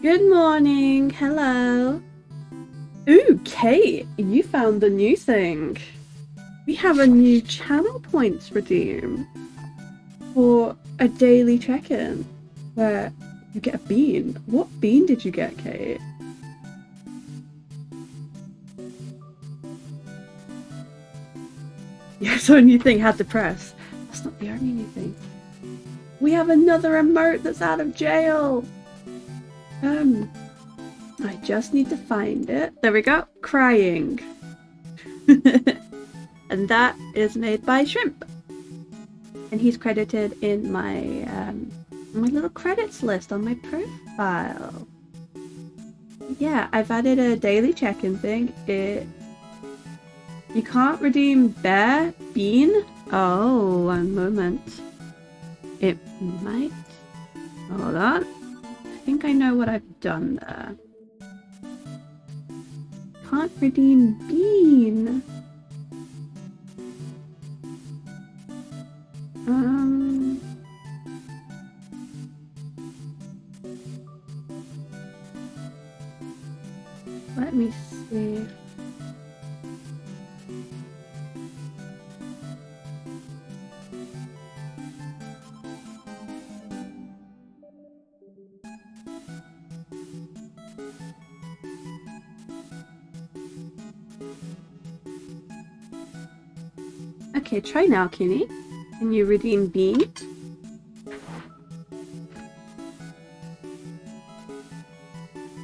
Good morning. Hello. Ooh, Kate, you found the new thing. We have a new channel points redeem for a daily check-in where you get a bean. What bean did you get, Kate? Yeah, it's a new thing had to press. That's not the only new thing. We have another emote that's out of jail. I just need to find it. There we go. Crying. And that is made by Shrimp. And he's credited in my my little credits list on my profile. Yeah, I've added a daily check-in thing. You can't redeem bear bean. Oh, one moment. It might. Hold on. I think I know what I've done there. Can't redeem bean. Let me see. Okay, try now, Kenny. Can you redeem bean?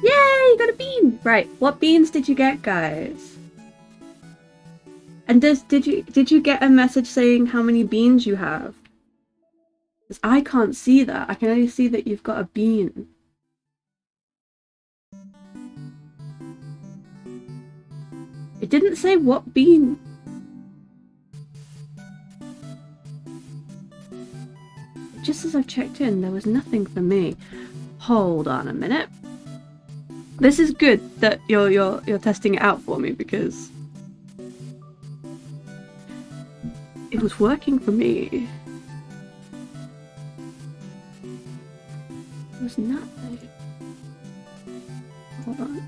Yay, you got a bean! Right, what beans did you get, guys? And did you get a message saying how many beans you have? Because I can't see that. I can only see that you've got a bean. It didn't say what bean. Just as I've checked in, there was nothing for me. Hold on a minute. This is good that you're testing it out for me because it was working for me. It was nothing. Hold on.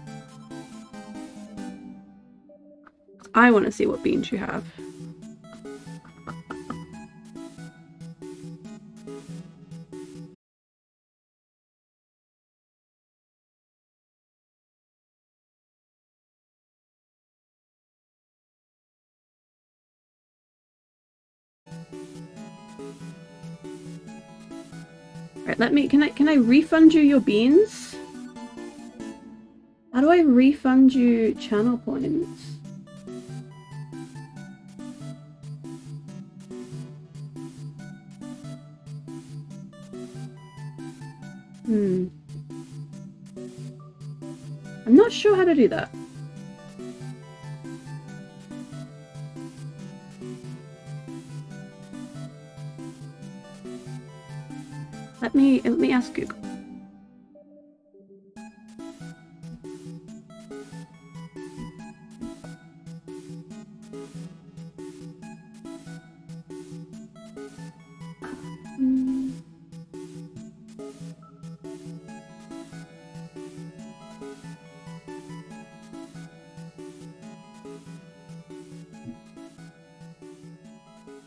I want to see what beans you have. Right, can I refund you your beans? How do I refund you channel points? I'm not sure how to do that. Let me ask Google.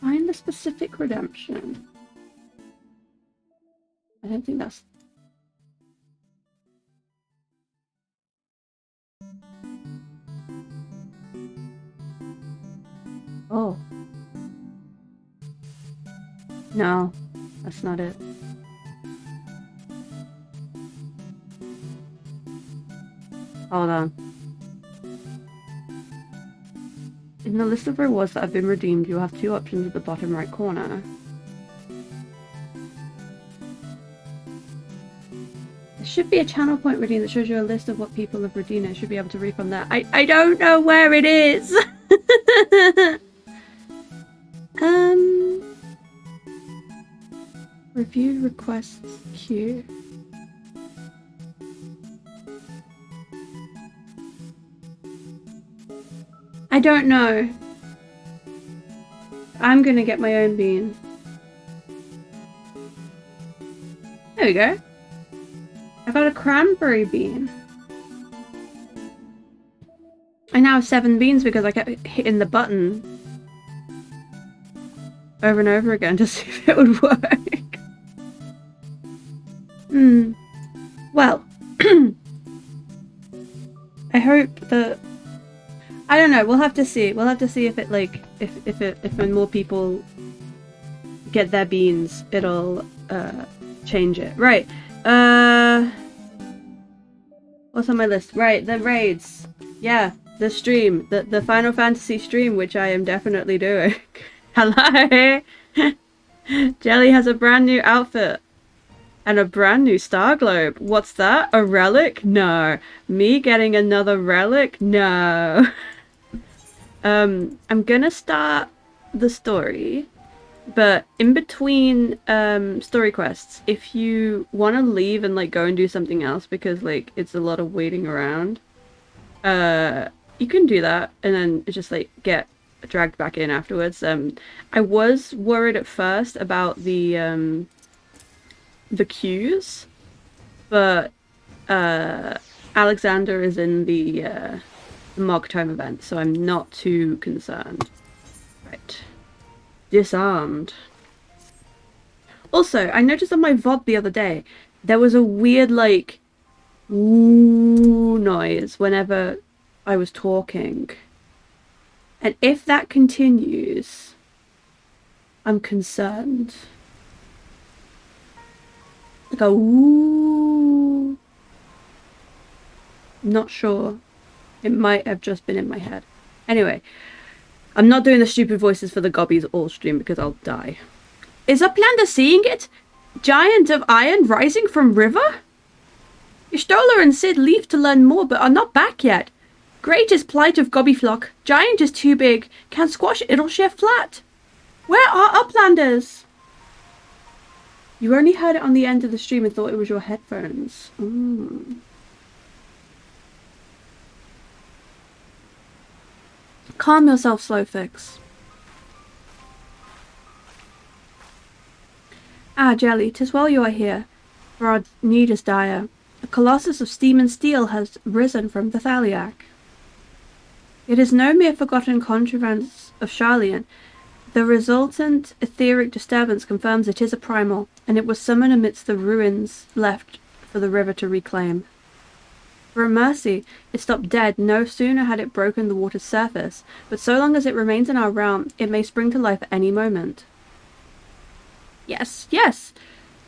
Find the specific redemption. I don't think that's... Oh. No, that's not it. Hold on. In the list of rewards that have been redeemed, you have two options at the bottom right corner. There should be a channel point redeem that shows you a list of what people have redeemed. I should be able to refund that. I don't know where it is! Review requests queue. I don't know. I'm gonna get my own bean. There we go. got a cranberry bean. I now have 7 beans because I kept hitting the button over and over again to see if it would work. Well, I hope that, I don't know, we'll have to see. We'll have to see if it, like, if when more people get their beans, it'll change it. Right. What's on my list? Right, the raids. Yeah, the stream. The Final Fantasy stream, which I am definitely doing. Hello! Jelly has a brand new outfit. And a brand new star globe. What's that? A relic? No. Me getting another relic? No. I'm gonna start the story. But in between story quests, if you want to leave and like go and do something else because like it's a lot of waiting around, you can do that and then just like get dragged back in afterwards. I was worried at first about the queues, but Alexander is in the Mog Time event, so I'm not too concerned. Right. Disarmed. Also, I noticed on my VOD the other day, there was a weird, like, woo noise whenever I was talking. And if that continues, I'm concerned. Like a woo. Not sure. It might have just been in my head. Anyway. I'm not doing the stupid voices for the gobbies all stream because I'll die. Is Uplander seeing it? Giant of Iron rising from river? Y'shtola and Sid leave to learn more but are not back yet. Great is plight of Gobbyflock. Giant is too big. Can squash it'll share flat. Where are Uplanders? You only heard it on the end of the stream and thought it was your headphones. Calm yourself, Slowfix. Ah, Jelly, 'tis well you are here, for our need is dire. A colossus of steam and steel has risen from the Thaliac. It is no mere forgotten contrivance of Charlian. The resultant etheric disturbance confirms it is a primal, and it was summoned amidst the ruins left for the river to reclaim. For a mercy, it stopped dead no sooner had it broken the water's surface, but so long as it remains in our realm, it may spring to life at any moment. Yes, yes,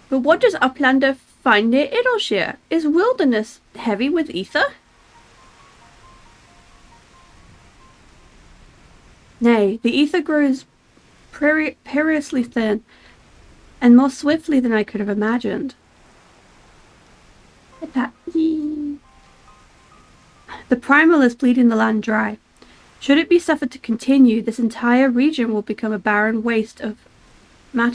but what does Uplander find near Idleshire? Is wilderness heavy with ether? Nay, the ether grows perilously thin, and more swiftly than I could have imagined. The primal is bleeding the land dry. Should it be suffered to continue, this entire region will become a barren waste of in a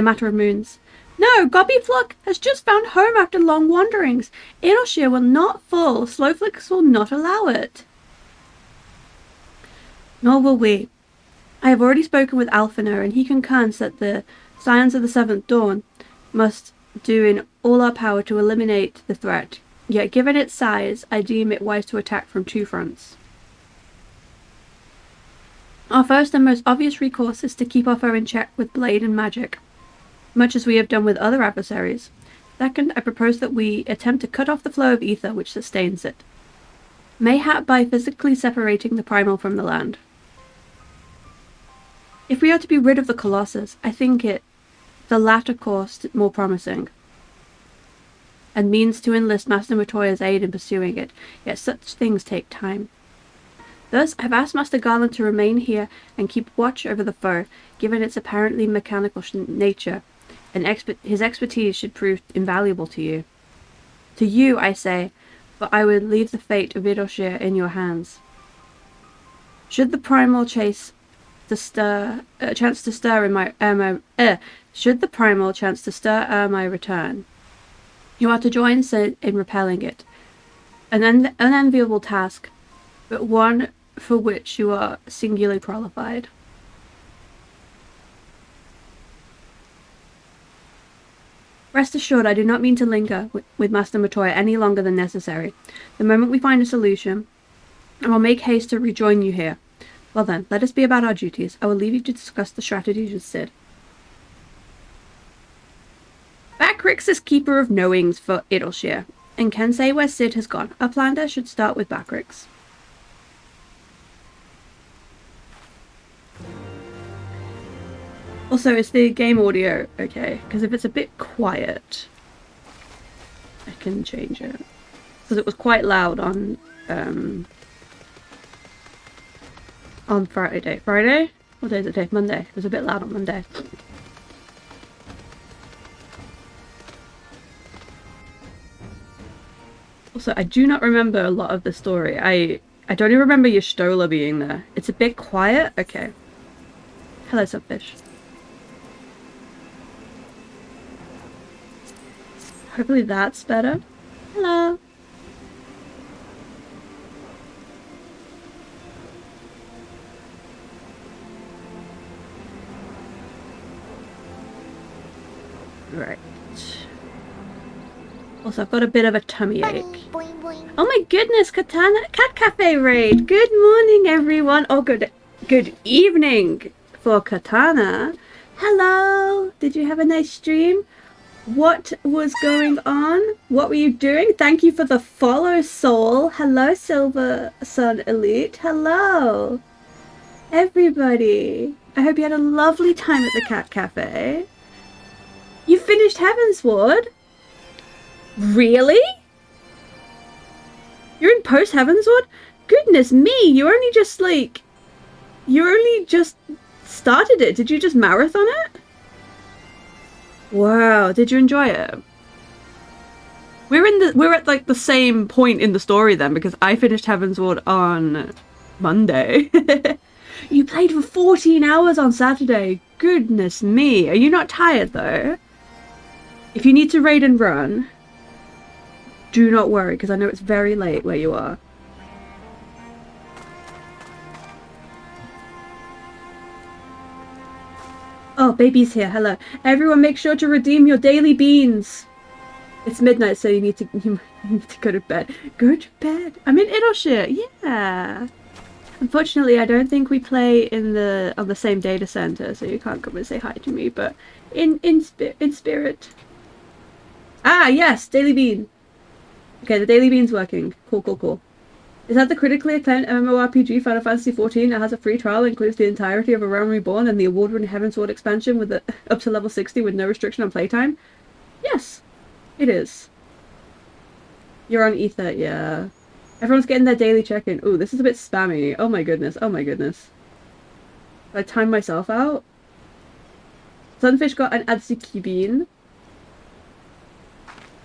matter of moons. No, Gobbyflock has just found home after long wanderings. Idleshire will not fall. Slowflix will not allow it. Nor will we. I have already spoken with Alphino, and he concurs that the Scions of the Seventh Dawn must do in all our power to eliminate the threat. Yet given its size, I deem it wise to attack from 2 fronts. Our first and most obvious recourse is to keep our foe in check with blade and magic, much as we have done with other adversaries. Second, I propose that we attempt to cut off the flow of ether which sustains it, mayhap by physically separating the primal from the land. If we are to be rid of the Colossus, I think the latter course more promising, and means to enlist Master Matoya's aid in pursuing it, yet such things take time. Thus, I've asked Master Garland to remain here and keep watch over the foe, given its apparently mechanical nature, and his expertise should prove invaluable to you. To you, I say, but I would leave the fate of Idleshire in your hands. Should the primal chance to stir my return, you are to join Sid in repelling it. An unenviable task, but one for which you are singularly qualified. Rest assured, I do not mean to linger with Master Matoya any longer than necessary. The moment we find a solution, I will make haste to rejoin you here. Well then, let us be about our duties. I will leave you to discuss the strategies with Sid. Backrix is keeper of knowings for Idleshire, and can say where Sid has gone. Our plunder should start with Backrix. Also, is the game audio okay? Because if it's a bit quiet, I can change it. Because it was quite loud on Friday. Friday? What day is it today? Monday. It was a bit loud on Monday. Also, I do not remember a lot of the story. I don't even remember Y'shtola being there. It's a bit quiet? Okay. Hello, Subfish. Hopefully that's better. Hello. Right. Also, I've got a bit of a tummy ache. Boing, boing. Oh my goodness, Katana Cat Cafe raid. Good morning, everyone. Oh, good evening for Katana. Hello. Did you have a nice stream? What was going on? What were you doing? Thank you for the follow, Soul. Hello, Silver Sun Elite. Hello, everybody. I hope you had a lovely time at the Cat Cafe. You finished Heavensward? Really? You're in Post-Heavensward? Goodness me, you only just started it. Did you just marathon it? Wow, did you enjoy it? We're at like the same point in the story then, because I finished Heavensward on Monday. You played for 14 hours on Saturday. Goodness me. Are you not tired though? If you need to raid and run, do not worry, because I know it's very late where you are. Oh, baby's here. Hello. Everyone make sure to redeem your daily beans. It's midnight, so you need to go to bed. Go to bed. I'm in Idleshire. Yeah. Unfortunately, I don't think we play on the same data center, so you can't come and say hi to me, but in spirit. Ah, yes, daily bean. Okay, the daily bean's working. Cool, cool, cool. Is that the critically acclaimed MMORPG Final Fantasy XIV? It has a free trial, includes the entirety of A Realm Reborn and the award-winning Heavensward expansion with up to level 60 with no restriction on playtime? Yes, it is. You're on Ether, yeah. Everyone's getting their daily check-in. Ooh, this is a bit spammy. Oh my goodness, oh my goodness. Did I time myself out? Sunfish got an Adzuki bean.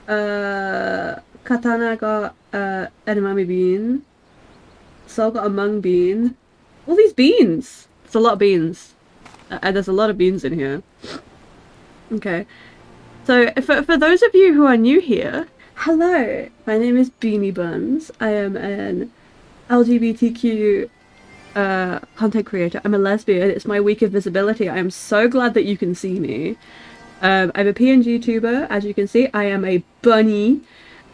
Katana got edamame bean. Sol got a mung bean. All these beans! It's a lot of beans. There's a lot of beans in here. Okay. So, for those of you who are new here, hello! My name is Beanie Buns. I am an LGBTQ content creator. I'm a lesbian. It's my week of visibility. I am so glad that you can see me. I'm a PNG tuber, as you can see. I am a bunny.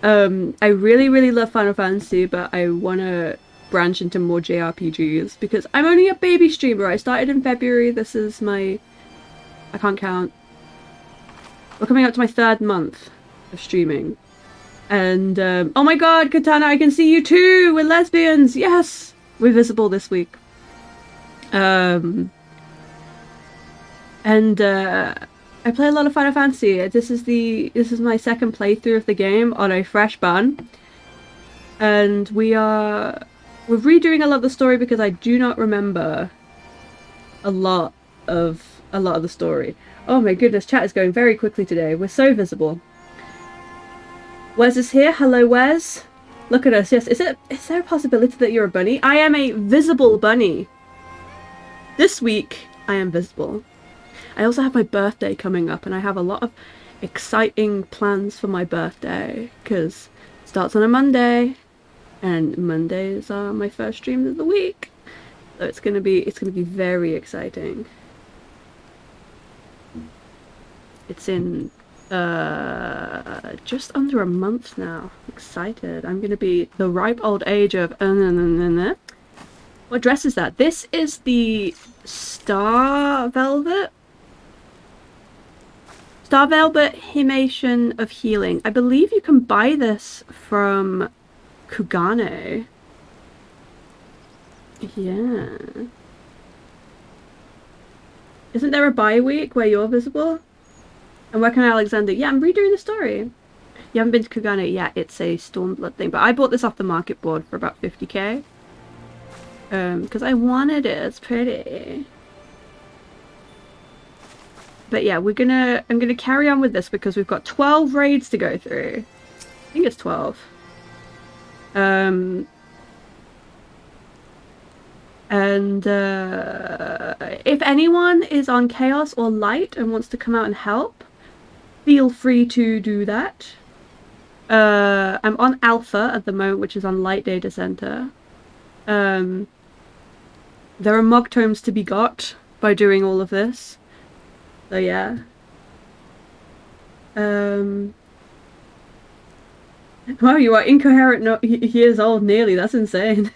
I really love Final Fantasy, but I want to branch into more JRPGs because I'm only a baby streamer. I started in February. This is my... I can't count. We're coming up to my 3rd month of streaming. And, oh my god, Katana, I can see you too! We're lesbians! Yes! We're visible this week. I play a lot of Final Fantasy. This is my 2nd playthrough of the game on a fresh ban. And we're redoing a lot of the story because I do not remember a lot of the story. Oh my goodness, chat is going very quickly today. We're so visible. Wes is here. Hello, Wes. Look at us. Yes, is there a possibility that you're a bunny? I am a visible bunny. This week, I am visible. I also have my birthday coming up, and I have a lot of exciting plans for my birthday, because it starts on a Monday, and Mondays are my first stream of the week. So it's gonna be very exciting. It's in just under a month now. Excited. I'm gonna be the ripe old age of what dress is that? This is the Star Velvet Himation of Healing. I believe you can buy this from Kugane. Yeah. Isn't there a bye week where you're visible? And where can Alexander? Yeah, I'm redoing the story. You haven't been to Kugane? Yeah, it's a Stormblood thing. But I bought this off the market board for about 50k. Because I wanted it. It's pretty. But yeah, I'm gonna carry on with this because we've got 12 raids to go through. I think it's 12. If anyone is on Chaos or Light and wants to come out and help, feel free to do that. I'm on Alpha at the moment, which is on Light Data Center. There are mug tomes to be got by doing all of this. So yeah. Wow, you are incoherent years old nearly. That's insane.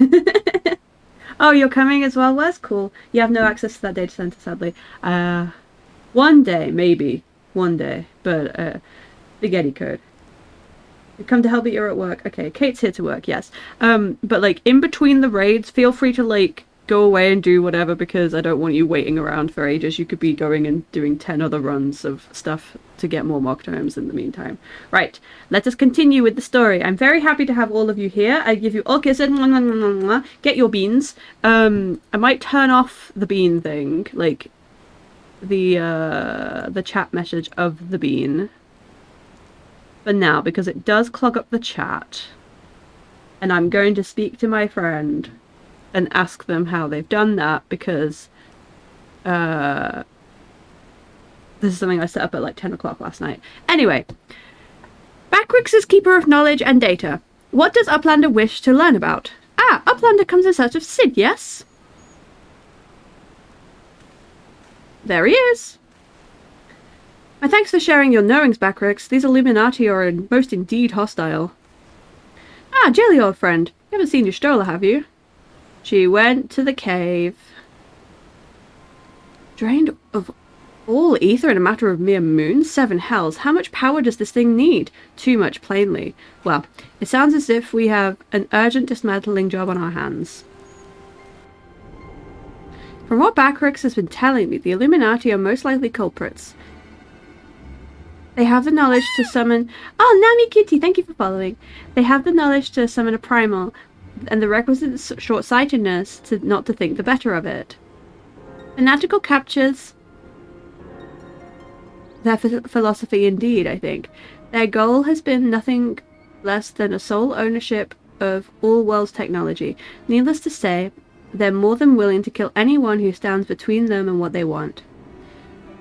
Oh, you're coming as well? Well, that's cool. You have no access to that data center, sadly. One day, maybe. One day. But, spaghetti code. You come to help, but you're at work. Okay, Kate's here to work, yes. But, like, in between the raids, feel free to, like, go away and do whatever, because I don't want you waiting around for ages. You could be going and doing 10 other runs of stuff to get more mock tomes in the meantime. Right, let us continue with the story. I'm very happy to have all of you here. I give you all kisses. Get your beans. I might turn off the bean thing, like the chat message of the bean for now, because it does clog up the chat. And I'm going to speak to my friend and ask them how they've done that, because this is something I set up at like 10 o'clock last night. Anyway, Backrix is keeper of knowledge and data. What does Uplander wish to learn about? Ah, Uplander comes in search of Sid, yes? There he is. My thanks for sharing your knowings, Backrix. These Illuminati are most indeed hostile. Ah, Jelly, old friend. You haven't seen your Stola, have you? She went to the cave. Drained of all ether in a matter of mere moons? 7 hells. How much power does this thing need? Too much, plainly. Well, it sounds as if we have an urgent dismantling job on our hands. From what Backrix has been telling me, the Illuminati are most likely culprits. They have the knowledge to summon... Oh, Nami Kitty, thank you for following. They have the knowledge to summon a primal, and the requisite short-sightedness not to think the better of it. Fanatical captures their philosophy indeed, I think. Their goal has been nothing less than a sole ownership of all world's technology. Needless to say, they're more than willing to kill anyone who stands between them and what they want.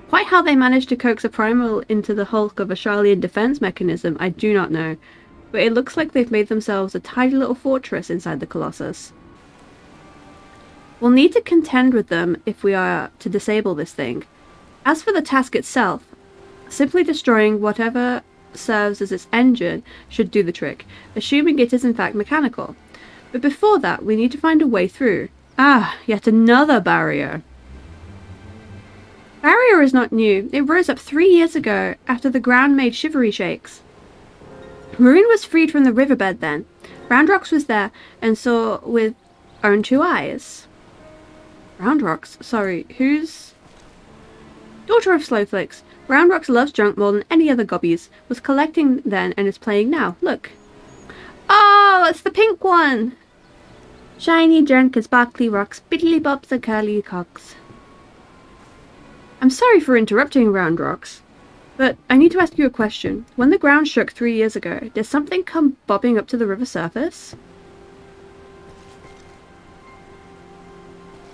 Quite how they managed to coax a primal into the hulk of a Charlian defense mechanism, I do not know. But it looks like they've made themselves a tidy little fortress inside the Colossus. We'll need to contend with them if we are to disable this thing. As for the task itself, simply destroying whatever serves as its engine should do the trick, assuming it is in fact mechanical. But before that, we need to find a way through. Ah, yet another barrier. Barrier is not new. It rose up 3 years ago, after the ground made shivery shakes. Maroon was freed from the riverbed then. Roundrox was there, and saw with own 2 eyes. Roundrox? Sorry, who's... Daughter of Slowflakes. Roundrox loves junk more than any other gobbies. Was collecting then and is playing now. Look. Oh, it's the pink one! Shiny, junk, and sparkly rocks, biddly bobs and curly cocks. I'm sorry for interrupting, Roundrox, but I need to ask you a question. When the ground shook 3 years ago, did something come bobbing up to the river surface?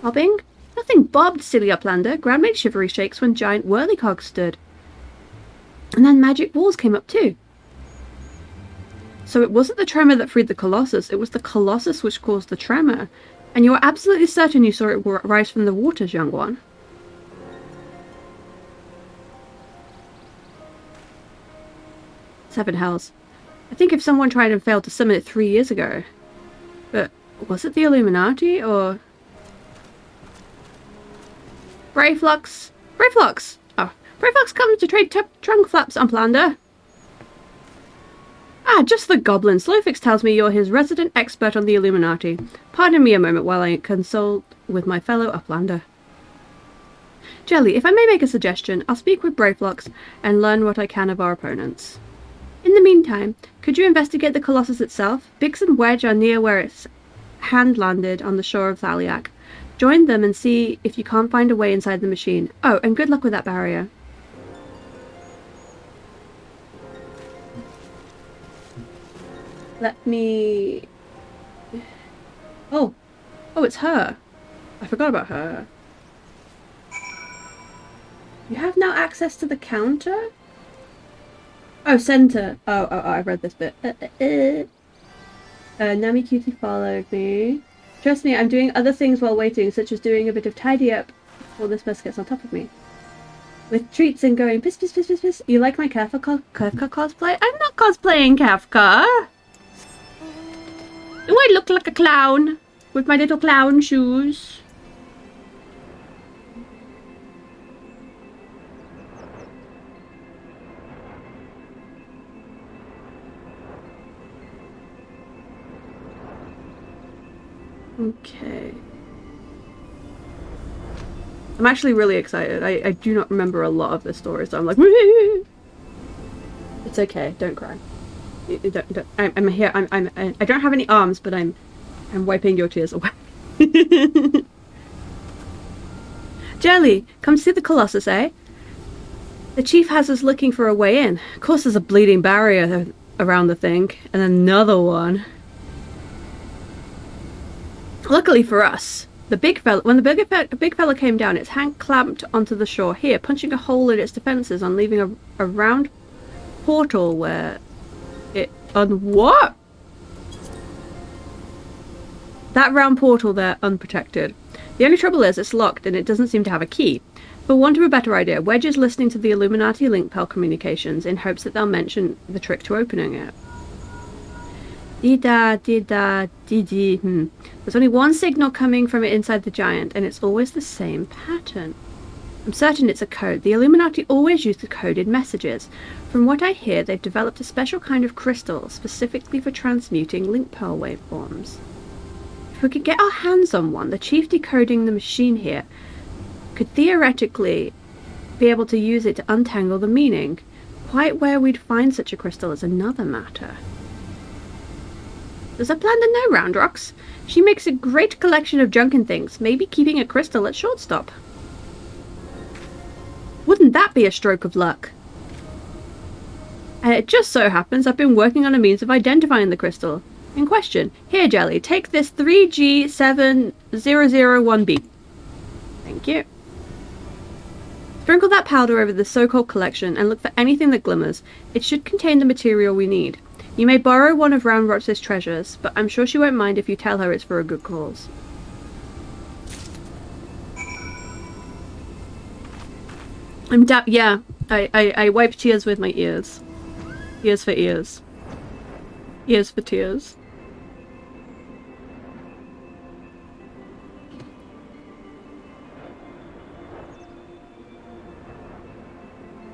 Bobbing? Nothing bobbed, silly Uplander. Ground made shivery shakes when giant whirlycogs stood. And then magic walls came up too. So it wasn't the tremor that freed the Colossus, it was the Colossus which caused the tremor. And you are absolutely certain you saw it rise from the waters, young one. Seven hells. I think if someone tried and failed to summon it 3 years ago. But was it the Illuminati or... Brayflux? Brayflux! Oh, Brayflux comes to trade trunk flaps on Plander. Ah, just the goblin. Slowfix tells me you're his resident expert on the Illuminati. Pardon me a moment while I consult with my fellow Uplander. Jelly, if I may make a suggestion, I'll speak with Brayflux and learn what I can of our opponents. In the meantime, could you investigate the Colossus itself? Biggs and Wedge are near where its hand landed on the shore of Thaliak. Join them and see if you can't find a way inside the machine. Oh, and good luck with that barrier. Let me... Oh, it's her. I forgot about her. You have now access to the counter? Oh, center. Oh, I've read this bit. Nami Cutie followed me. Trust me, I'm doing other things while waiting, such as doing a bit of tidy up before this mess gets on top of me. With treats and going piss, piss, piss, piss, piss. You like my Kafka cosplay? I'm not cosplaying Kafka. Do I look like a clown with my little clown shoes? Okay. I'm actually really excited. I do not remember a lot of this story, so I'm like, woo! It's okay. Don't cry. I'm here. I don't have any arms, but I'm wiping your tears away. Jelly, come see the Colossus, eh? The chief has us looking for a way in. Of course, there's a bleeding barrier around the thing, and another one. Luckily for us, when the big fella came down, its hand clamped onto the shore here, punching a hole in its defenses on leaving a round portal where it... what? That round portal there, unprotected. The only trouble is it's locked and it doesn't seem to have a key. For want of a better idea, Wedge is listening to the Illuminati link pel communications in hopes that they'll mention the trick to opening it. There's only one signal coming from it inside the giant, and it's always the same pattern. I'm certain it's a code. The Illuminati always use the coded messages. From what I hear, they've developed a special kind of crystal specifically for transmuting link pearl waveforms. If we could get our hands on one, the chief decoding the machine here could theoretically be able to use it to untangle the meaning. Quite where we'd find such a crystal is another matter. Does Uplander know Round Rocks? She makes a great collection of junk and things, maybe keeping a crystal at shortstop. Wouldn't that be a stroke of luck? And it just so happens I've been working on a means of identifying the crystal in question. Here, Jelly, take this 3G7001B. Thank you. Sprinkle that powder over the so-called collection and look for anything that glimmers. It should contain the material we need. You may borrow one of Round Rock's treasures, but I'm sure she won't mind if you tell her it's for a good cause. Yeah, I wipe tears with my ears. Ears for ears. Ears for tears.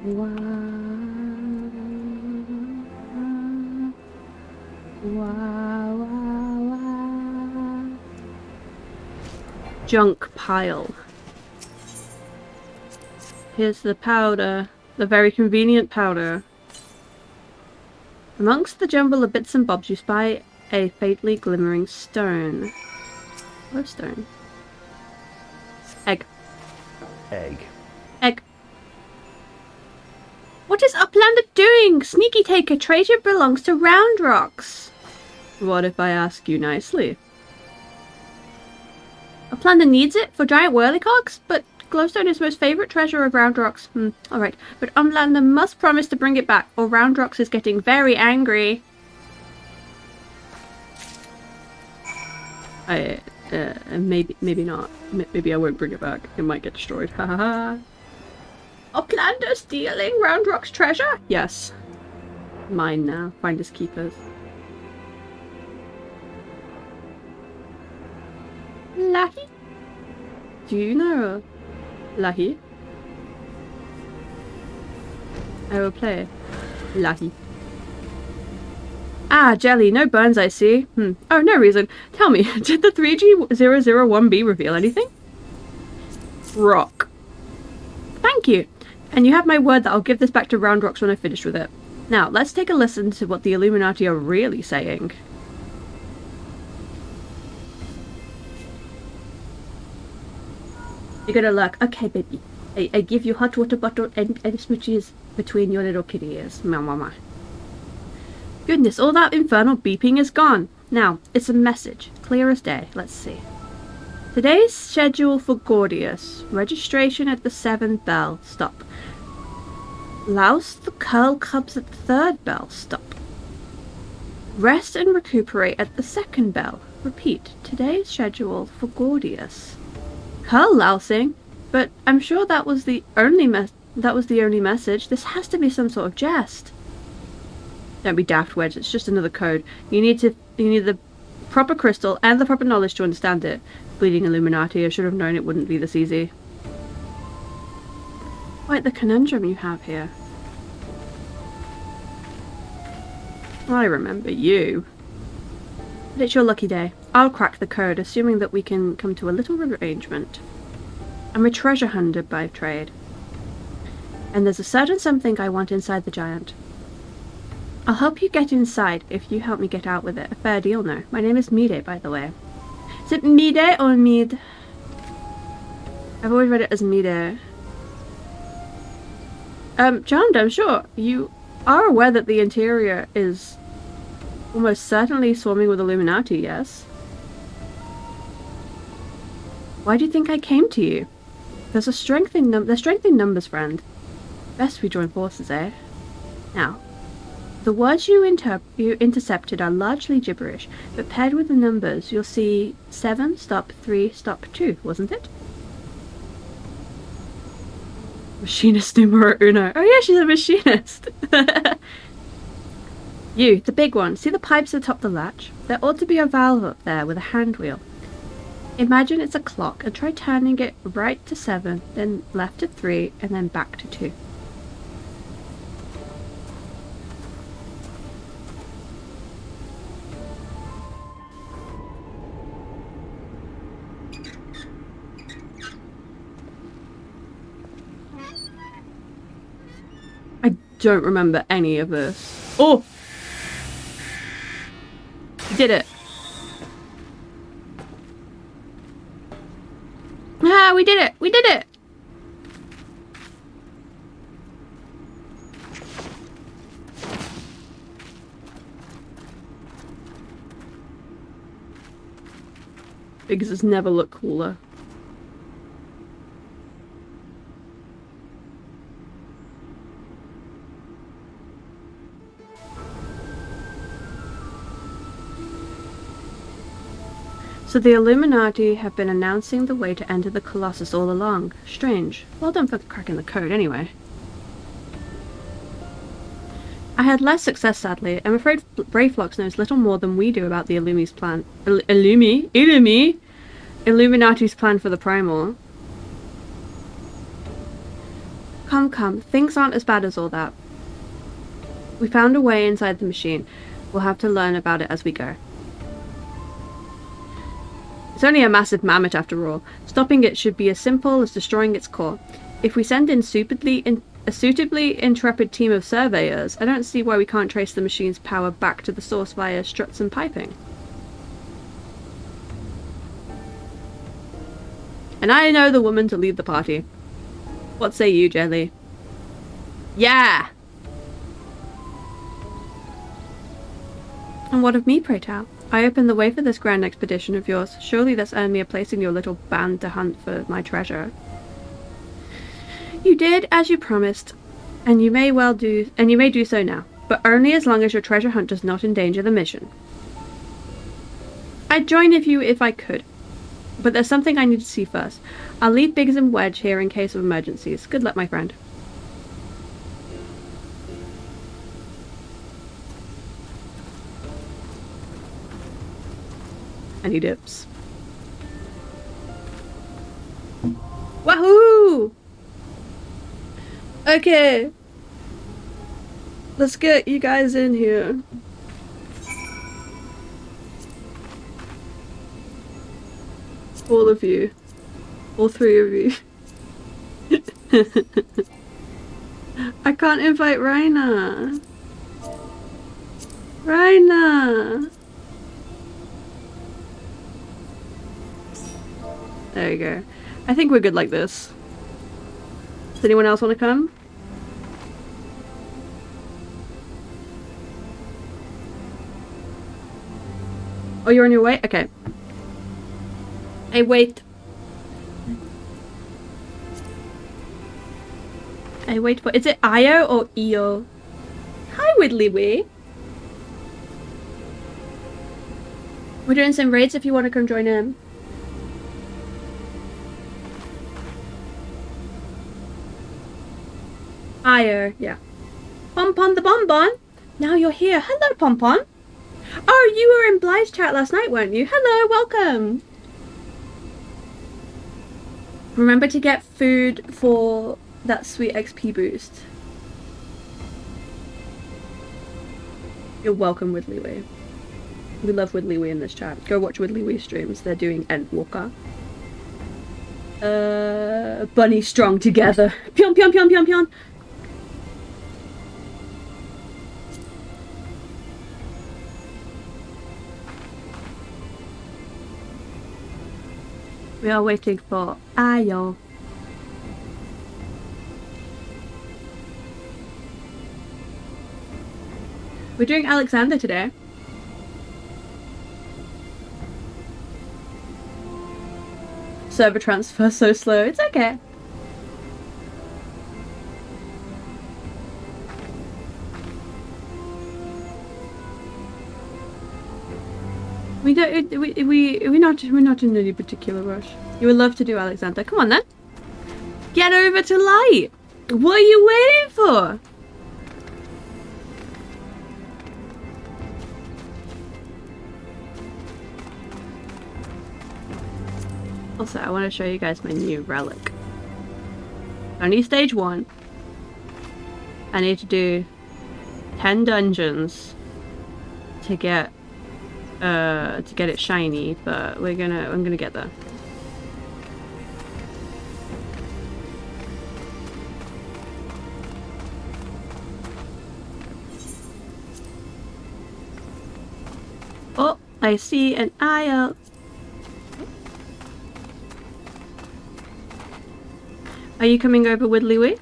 Wow. Junk pile. Here's the powder, the very convenient powder. Amongst the jumble of bits and bobs you spy a faintly glimmering stone. What stone? Egg. Egg. Egg. What is Uplander doing? Sneaky taker, treasure belongs to Round Rocks. What if I ask you nicely? Uplander needs it for giant whirlycogs, but glowstone is most favourite treasure of Round Rocks. Alright, but Uplander must promise to bring it back, or Round Rocks is getting very angry. Maybe not. Maybe I won't bring it back. It might get destroyed. Ha ha ha. Uplander stealing Round Rock's treasure? Yes. Mine now. Finders keepers. Lahi? Do you know Lahi? I will play Lahi. Ah, Jelly, no burns I see. Oh, no reason. Tell me, did the 3G001B reveal anything? Rock. Thank you. And you have my word that I'll give this back to Round Rocks when I finish with it. Now, let's take a listen to what the Illuminati are really saying. You're gonna look. Okay, baby. I give you hot water bottle and smoochies between your little kitty ears. Meow, meow, meow. Goodness, all that infernal beeping is gone. Now, it's a message. Clear as day. Let's see. Today's schedule for Gordius. Registration at the 7th bell. Stop. Louse the curl cubs at the 3rd bell. Stop. Rest and recuperate at the 2nd bell. Repeat. Today's schedule for Gordius. Curl lousing? But I'm sure that was the only message. This has to be some sort of jest. Don't be daft, Wedge. It's just another code. You need the proper crystal and the proper knowledge to understand it. Bleeding Illuminati. I should have known it wouldn't be this easy. Quite the conundrum you have here. I remember you. But it's your lucky day. I'll crack the code, assuming that we can come to a little arrangement. I'm a treasure hunter by trade. And there's a certain something I want inside the giant. I'll help you get inside if you help me get out with it. A fair deal now. My name is Mide, by the way. Is it Mide or Mide? I've always read it as Mide. Charmed, I'm sure. You are aware that the interior is almost certainly swarming with Illuminati, yes? Why do you think I came to you? There's strength in numbers, friend. Best we join forces, eh? Now, the words you intercepted are largely gibberish, but paired with the numbers, you'll see 7, stop 3, stop 2, wasn't it? Machinist numero uno. Oh yeah, she's a machinist. You, the big one. See the pipes atop the latch? There ought to be a valve up there with a hand wheel. Imagine it's a clock and try turning it right to 7, then left to 3, and then back to 2. I don't remember any of this. Oh! We did it. Ah, we did it! We did it! Biggs has never looked cooler. So the Illuminati have been announcing the way to enter the Colossus all along. Strange. Well done for cracking the code, anyway. I had less success, sadly. I'm afraid Brayflox knows little more than we do about the Illumi's plan. Illuminati's plan for the Primal. Come. Things aren't as bad as all that. We found a way inside the machine. We'll have to learn about it as we go. It's only a massive mammoth after all. Stopping it should be as simple as destroying its core. If we send in a suitably intrepid team of surveyors, I don't see why we can't trace the machine's power back to the source via struts and piping. And I know the woman to lead the party. What say you, Jelly? Yeah! And what of me, pray tell? I opened the way for this grand expedition of yours. Surely that's earned me a place in your little band to hunt for my treasure. You did as you promised, and you may do so now, but only as long as your treasure hunt does not endanger the mission. I'd join if I could, but there's something I need to see first. I'll leave Biggs and Wedge here in case of emergencies. Good luck, my friend. And he dips. Wahoo! Okay. Let's get you guys in here. All of you. All three of you. I can't invite Raina. Raina! There you go. I think we're good like this. Does anyone else want to come? Oh, you're on your way? Okay. Hey, wait. I wait for— is it Io or Io? Hi, Widdly-wee. We're doing some raids if you want to come join in. Io, yeah. Pompon the Bonbon. Now you're here. Hello, Pompon. Oh, you were in Bly's chat last night, weren't you? Hello, welcome. Remember to get food for that sweet XP boost. You're welcome, Widdly-wee. We love Widdly-wee in this chat. Go watch Widdly-wee streams. They're doing Endwalker. Bunny strong together. Pion, pion, pion, pion, pion. We are waiting for Ayo. We're doing Alexander today. Server transfer so slow. It's okay. We don't. We're not in any particular rush. You would love to do Alexander. Come on then. Get over to light. What are you waiting for? Also, I want to show you guys my new relic. Only stage 1. I need to do 10 dungeons to get it shiny, but I'm gonna get there. Oh, I see an aisle. Are you coming over with Louie?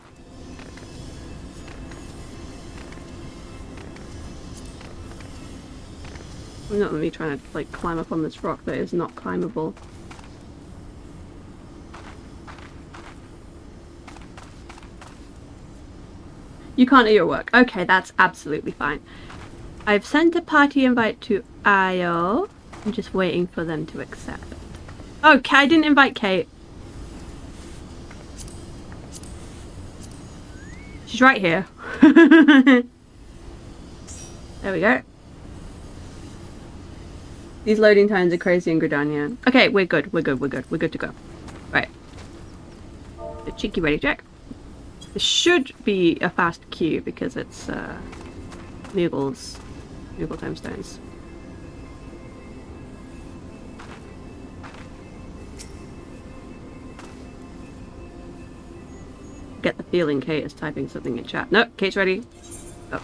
I'm not really trying to like climb up on this rock that is not climbable. You can't do your work. Okay, that's absolutely fine. I've sent a party invite to Io. I'm just waiting for them to accept. Oh, I didn't invite Kate. She's right here. There we go. These loading times are crazy in Gridania. Okay, we're good. We're good to go. Right. The cheeky ready check. This should be a fast queue because it's Moogle tomestones. Get the feeling Kate is typing something in chat. No, Kate's ready. Oh.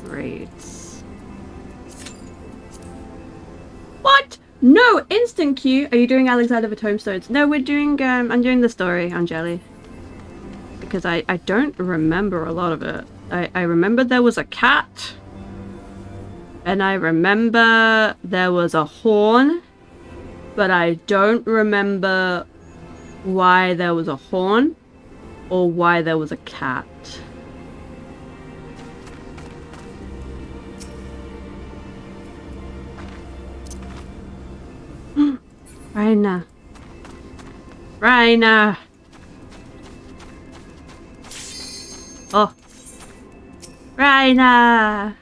Raids. What? No, instant queue. Are you doing Alexander for tomestones? No, we're doing I'm doing the story on Jelly. Because I don't remember a lot of it. I remember there was a cat. And I remember there was a horn. But I don't remember why there was a horn or why there was a cat. Raina. Raina. Oh. Raina.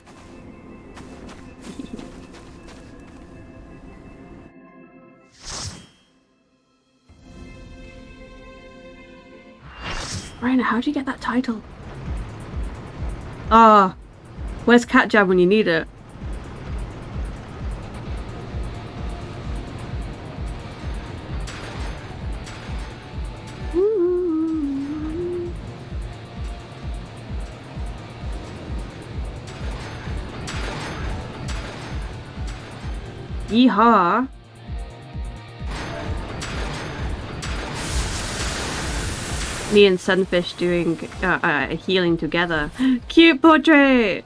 Raina, how'd you get that title? Ah, where's Cat Jab when you need it? Yeehaw! Me and Sunfish doing healing together. Cute portrait!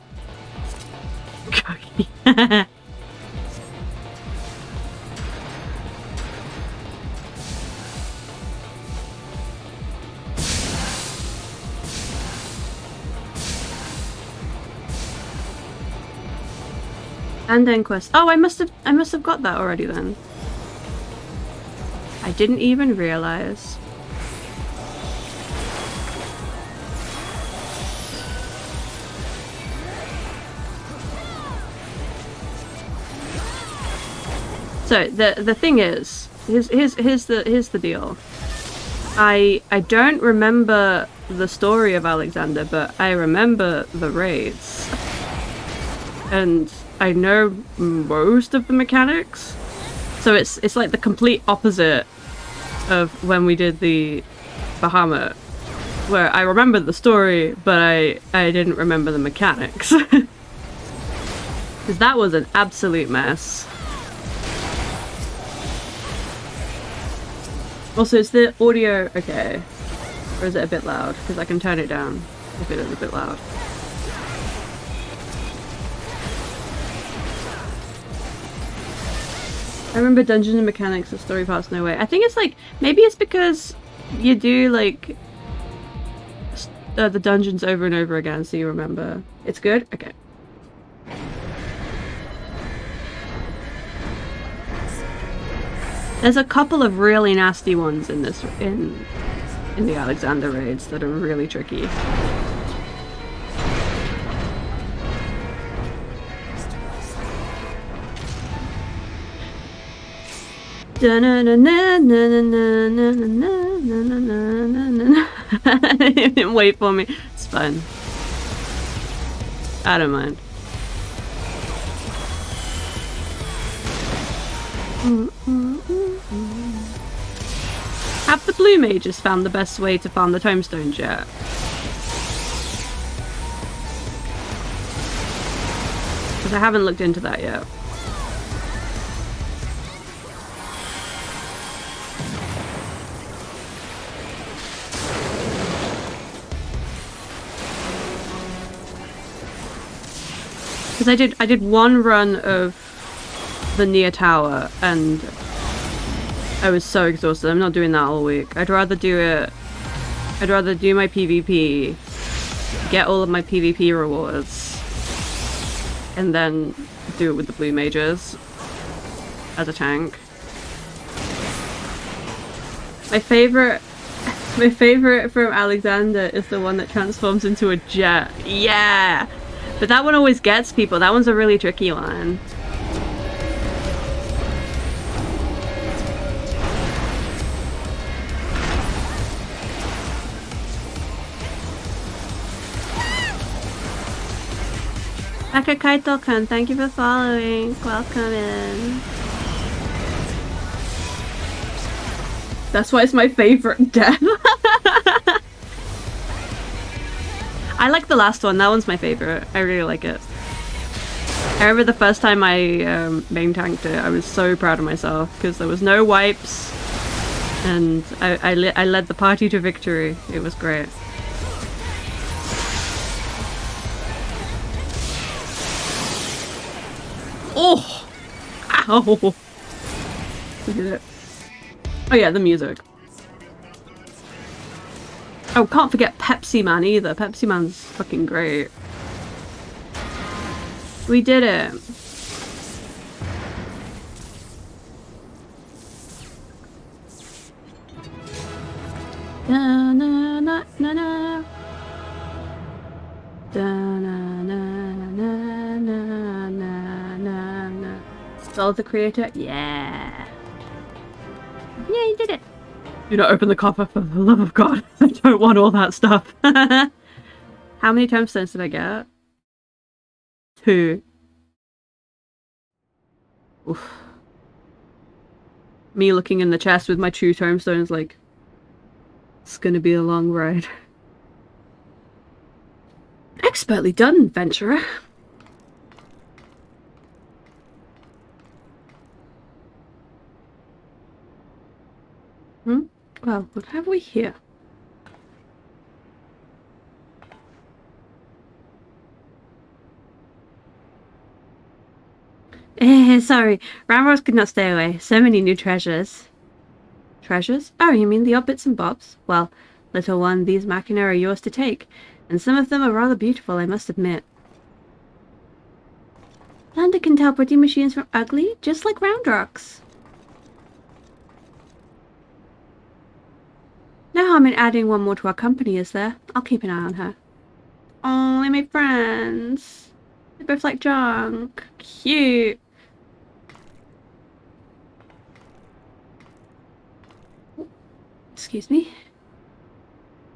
And end quest. Oh, I must have got that already then. I didn't even realize. So the thing is, here's the deal. I don't remember the story of Alexander, but I remember the raids. And I know most of the mechanics. So it's like the complete opposite of when we did the Bahamut, where I remember the story, but I didn't remember the mechanics. Because that was an absolute mess. Also, is the audio okay? Or is it a bit loud? Because I can turn it down if it is a bit loud. I remember Dungeons and Mechanics, the story parts no way. I think it's like, maybe it's because you do like the dungeons over and over again, so you remember. It's good? Okay. There's a couple of really nasty ones in this in the Alexander raids that are really tricky. Wait for me. It's fine. I don't mind. Have the blue mages found the best way to farm the tomestones yet? Because I haven't looked into that yet. Because I did one run of the Nia Tower and I was so exhausted. I'm not doing that all week. I'd rather do my PvP, get all of my PvP rewards, and then do it with the blue mages as a tank. My favorite from Alexander is the one that transforms into a jet. Yeah! But that one always gets people. That one's a really tricky one. Aka Kaito-kun, thank you for following. Welcome in. That's why it's my favorite death. I like the last one. That one's my favorite. I really like it. I remember the first time I main tanked it, I was so proud of myself because there was no wipes and I led the party to victory. It was great. Oh! Ow! We did it. Oh yeah, the music. Oh, can't forget Pepsi Man either. Pepsi Man's fucking great. We did it. Da na na na na. Da na na na na na na na. Spell the creator? Yeah. Yeah, you did it. Do not open the coffer for the love of God. I don't want all that stuff. How many tombstones did I get? 2. Oof. Me looking in the chest with my 2 tombstones like, it's gonna be a long ride. Expertly done, adventurer. Well, what have we here? Sorry. Ramrose could not stay away. So many new treasures. Treasures? Oh, you mean the odd bits and bobs? Well, little one, these machina are yours to take. And some of them are rather beautiful, I must admit. Plunder can tell pretty machines from ugly, just like round rocks. No harm in adding one more to our company, is there? I'll keep an eye on her. Oh, they're my friends. They both like junk. Cute. Excuse me.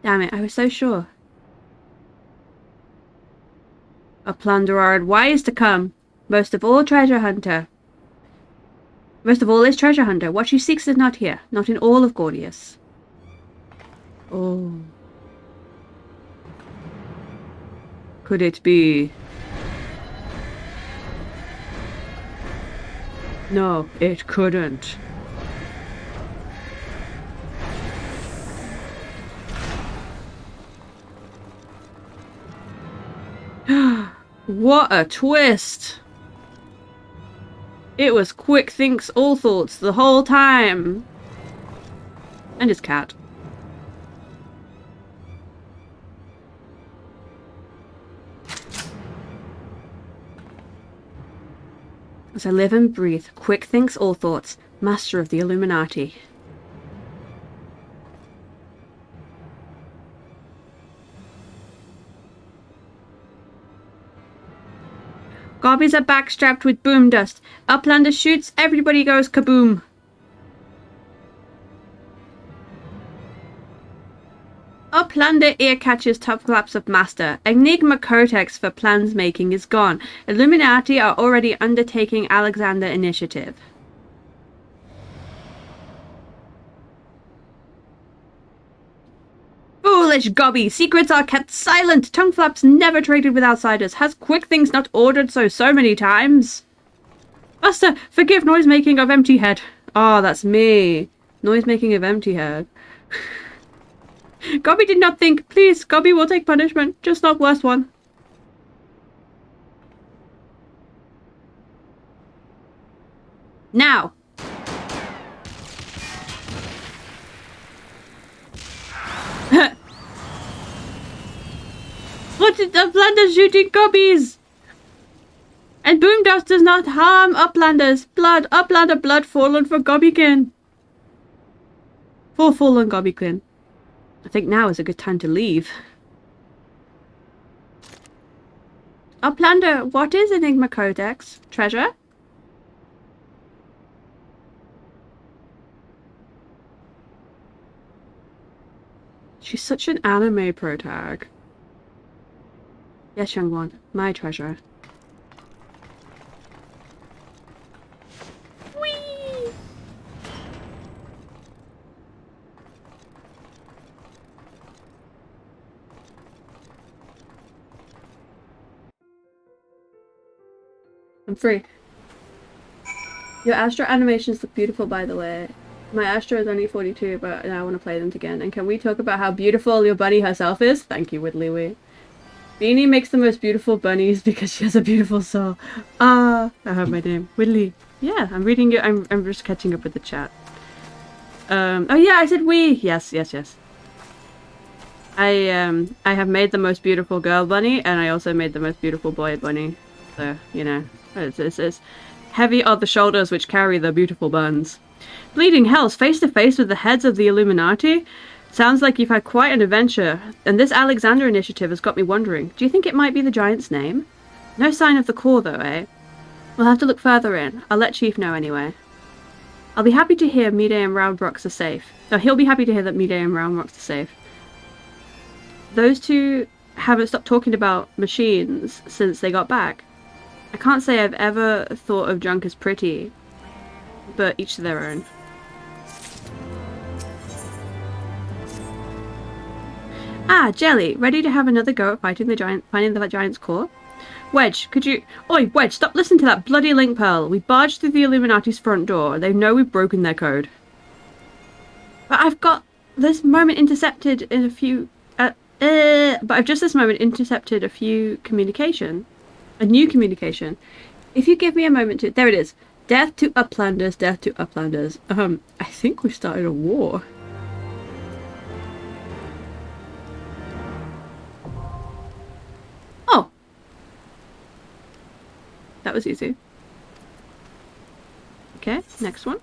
Damn it, I was so sure. A plunderer advised to come. Most of all is treasure hunter. What she seeks is not here, not in all of Gordius. Oh. Could it be? No, it couldn't. What a twist! It was Quick Thinks All Thoughts the whole time! And his cat. As I live and breathe, Quick Thinks All Thoughts, master of the Illuminati. Gobbies are backstrapped with boom dust. Uplander shoots, everybody goes kaboom. Uplander ear catches top claps of master. Enigma Codex for plans making is gone. Illuminati are already undertaking Alexander initiative. Foolish Gobby! Secrets are kept silent! Tongue flaps never traded with outsiders! Has Quick Things not ordered so many times? Master, forgive noise-making of Empty Head. Oh, that's me. Noise-making of Empty Head. Gobby did not think. Please, Gobby will take punishment. Just not worse one. Now! What did Uplander shooting Gobbies? And boom dust does not harm Uplanders. Blood, Uplander blood fallen for Gobbykin. For fallen Gobbykin. I think now is a good time to leave. Uplander, what is Enigma Codex? Treasure? She's such an anime protag. Yes, young one. My treasure. Whee! I'm free. Your Astro animations look beautiful, by the way. My Astro is only 42, but now I want to play them again. And can we talk about how beautiful your bunny herself is? Thank you, Whitley. Beanie makes the most beautiful bunnies because she has a beautiful soul. I have my name. Whitley. Yeah, I'm reading it. I'm just catching up with the chat. Oh yeah, I said we. Yes. I have made the most beautiful girl bunny, and I also made the most beautiful boy bunny. So, you know, it's heavy are the shoulders which carry the beautiful buns. Bleeding hells, face to face with the heads of the Illuminati? Sounds like you've had quite an adventure, and this Alexander initiative has got me wondering. Do you think it might be the giant's name? No sign of the core though, eh? We'll have to look further in. I'll let Chief know anyway. I'll be happy to hear Mide and Round Rocks are safe. No, he'll be happy to hear that Mide and Round Rocks are safe. Those two haven't stopped talking about machines since they got back. I can't say I've ever thought of junk as pretty, but each to their own. Ah, Jelly, ready to have another go at finding the giant's core? Wedge, could you... Oi, Wedge, stop listening to that bloody link pearl. We barged through the Illuminati's front door. They know we've broken their code. But I've got this moment intercepted in a few... but I've just this moment intercepted a new communication. If you give me a moment to... There it is. Death to Uplanders, death to Uplanders. I think we've started a war. Oh. That was easy. Okay, next one.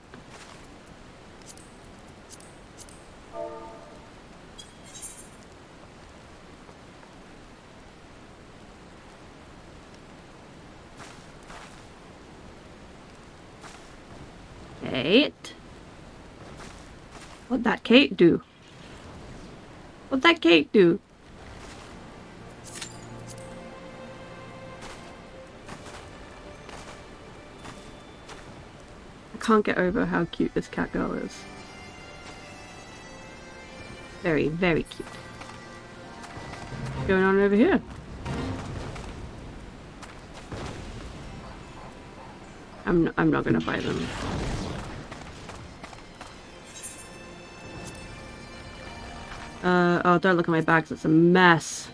Kate. What'd that Kate do? What'd that Kate do? I can't get over how cute this cat girl is. Very, very cute. What's going on over here? I'm not gonna fight them. Oh, don't look at my bags, it's a mess.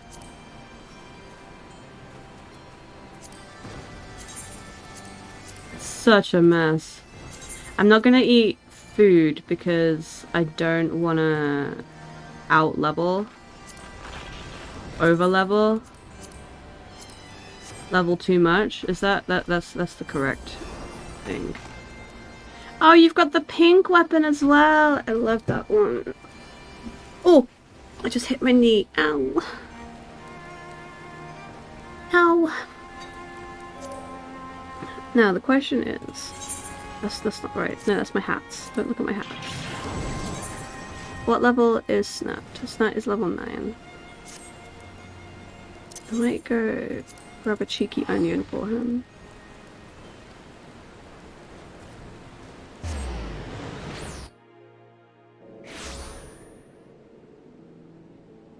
It's such a mess. I'm not gonna eat food because I don't wanna out-level. Over-level. Level too much. Is that's the correct thing. Oh, you've got the pink weapon as well. I love that one. Oh, I just hit my knee. Ow. Ow. Now the question is, that's not right. No, that's my hats. Don't look at my hats. What level is Snap? Snap is level 9. I might go grab a cheeky onion for him.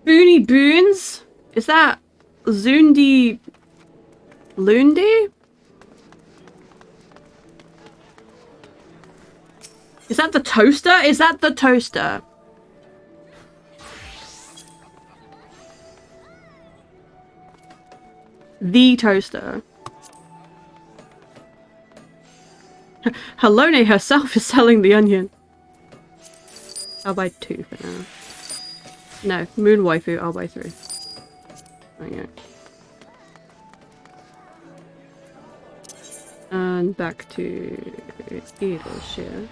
Boony Boons? Is that Zundi Lundi? Is that the toaster? Is that the toaster? The toaster. Halone herself is selling the onion. I'll buy 2 for now. No, Moon Waifu, I'll buy 3. Okay. And back to Edelshire.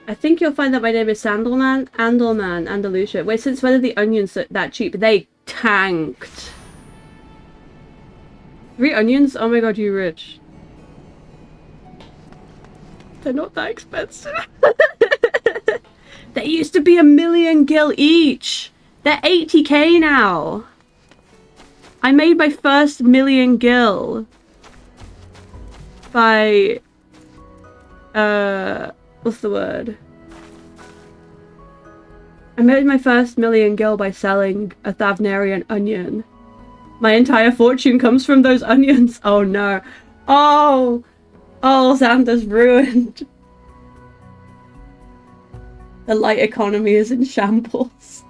I think you'll find that my name is Sandalman, Andalusia. Wait, since when are the onions that cheap? They tanked. 3 onions? Oh my god, you rich. They're not that expensive. They used to be 1,000,000 gil each. They're 80k now. I made my first 1,000,000 gil by what's the word? I made my first 1,000,000 gil by selling a Thavnarian onion. My entire fortune comes from those onions. Oh no. Oh, Xander's ruined. The light economy is in shambles.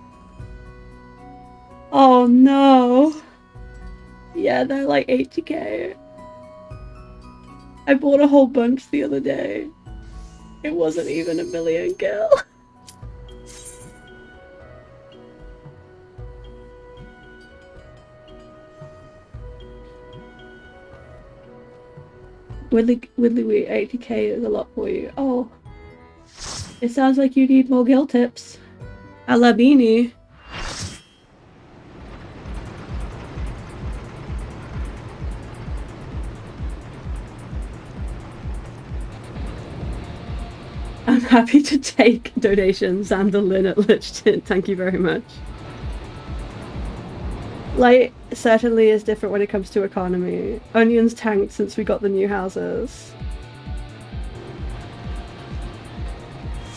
Oh no. Yeah, they're like 80k. I bought a whole bunch the other day. It wasn't even 1,000,000 gil. Widdly 80k is a lot for you. Oh. It sounds like you need more gil tips. Alabini. I'm happy to take donations. Xanderlin at Lichton. Thank you very much. Light certainly is different when it comes to economy. Onions tanked since we got the new houses.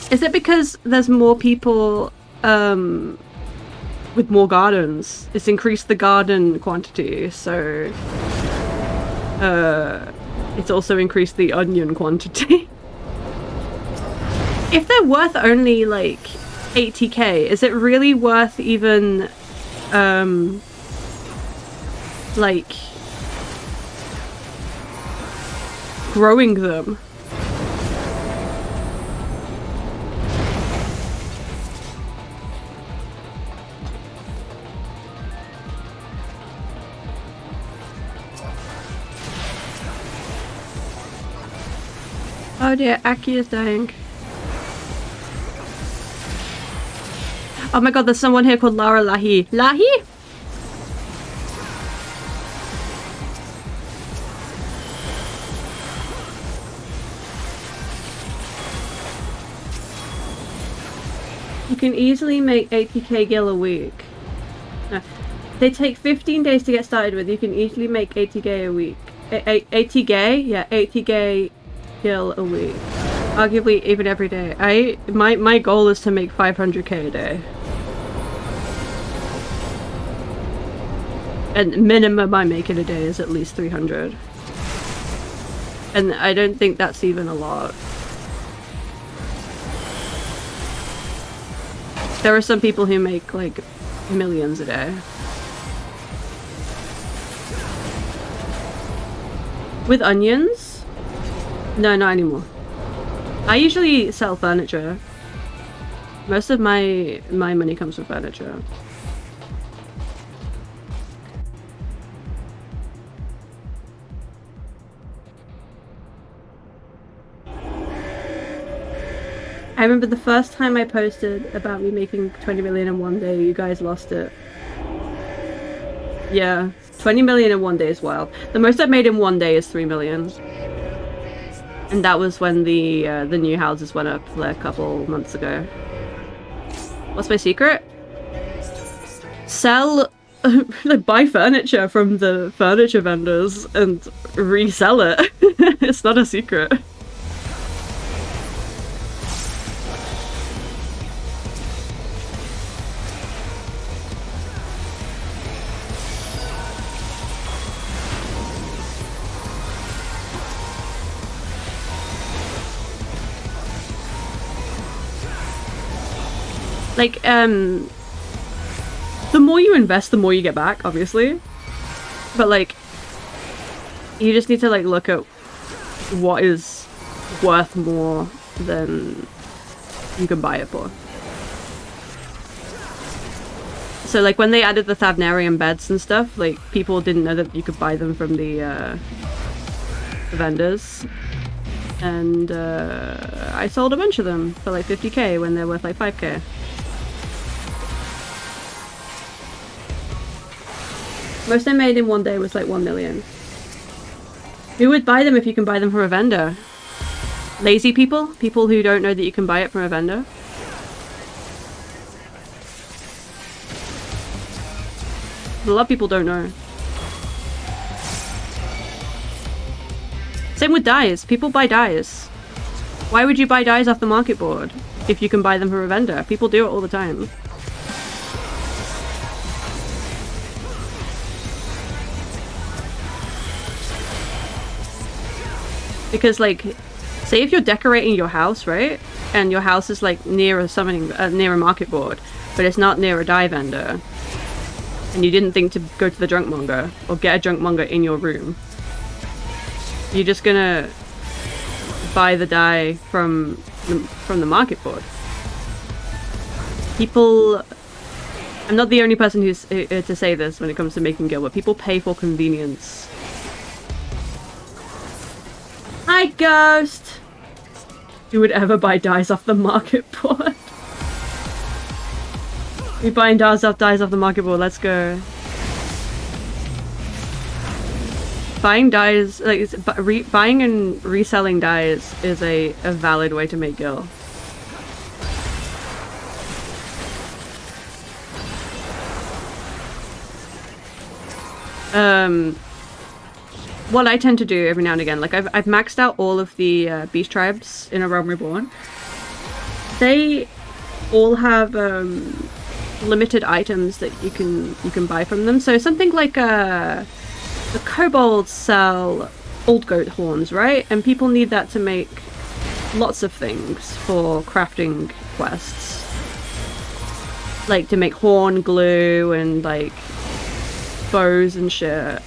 Is it because there's more people with more gardens? It's increased the garden quantity, so it's also increased the onion quantity. If they're worth only like 80k, is it really worth even like growing them? Oh dear, Aki is dying. Oh my god, there's someone here called Lara Lahi. Lahi? You can easily make 80k gil a week. No. They take 15 days to get started with. You can easily make 80k a week. 80k? Yeah, 80k gil a week. Arguably even every day. My goal is to make 500k a day. And minimum I make in a day is at least 300. And I don't think that's even a lot. There are some people who make like millions a day. With onions? No, not anymore. I usually sell furniture. Most of my money comes from furniture. I remember the first time I posted about me making 20 million in one day, you guys lost it. Yeah, 20 million in one day is wild. The most I've made in one day is 3 million. And that was when the new houses went up like a couple months ago. What's my secret? Sell, like buy furniture from the furniture vendors and resell it. It's not a secret. Like, the more you invest, the more you get back, obviously. But, like, you just need to, like, look at what is worth more than you can buy it for. So, like, when they added the Thavnarian beds and stuff, like, people didn't know that you could buy them from the vendors. And, I sold a bunch of them for, like, 50k when they're worth, like, 5k. Most I made in one day was like 1 million. Who would buy them if you can buy them from a vendor? Lazy people? People who don't know that you can buy it from a vendor? A lot of people don't know. Same with dyes. People buy dyes. Why would you buy dyes off the market board if you can buy them from a vendor? People do it all the time. Because, like, say if you're decorating your house, right? And your house is, like, near a summoning, near a market board, but it's not near a dye vendor. And you didn't think to go to the junk monger, or get a junk monger in your room. You're just gonna buy the dye from the market board. People... I'm not the only person who's to say this when it comes to making guild, but people pay for convenience. Hi, Ghost! Who would ever buy dyes off the market board? We're buying dyes off the market board, let's go. Buying dyes, like, buying and reselling dyes is a valid way to make gil. What I tend to do every now and again, like I've maxed out all of the beast tribes in A Realm Reborn. They all have limited items that you can buy from them. So something like the kobolds sell old goat horns, right? And people need that to make lots of things for crafting quests. Like to make horn glue and like bows and shit.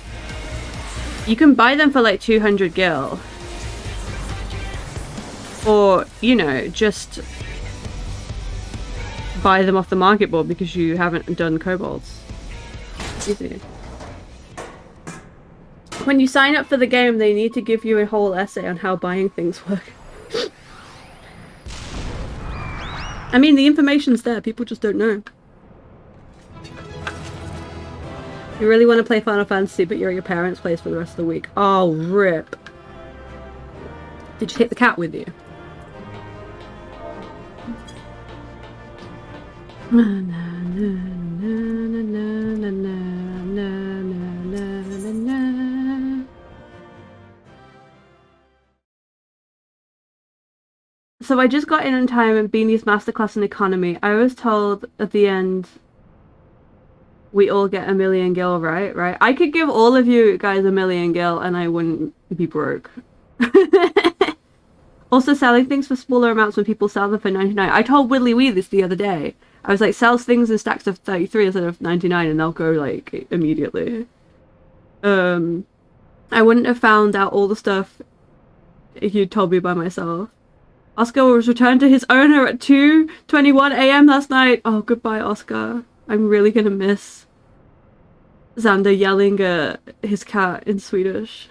You can buy them for like 200 gil. Or, you know, just buy them off the market board because you haven't done kobolds. Easy. When you sign up for the game, they need to give you a whole essay on how buying things work. I mean, the information's there, people just don't know. You really want to play Final Fantasy, but you're at your parents' place for the rest of the week. Oh, rip. Did you take the cat with you? So I just got in time and Beanie's masterclass in economy. I was told at the end we all get 1,000,000 gil, right? Right? I could give all of you guys 1,000,000 gil and I wouldn't be broke. Also selling things for smaller amounts when people sell them for 99. I told Widdly Wee this the other day. I was like, sells things in stacks of 33 instead of 99 and they'll go like immediately. I wouldn't have found out all the stuff if you'd told me by myself. Oscar was returned to his owner at 2:21 AM last night. Oh, goodbye, Oscar. I'm really gonna miss Xander yelling at his cat in Swedish.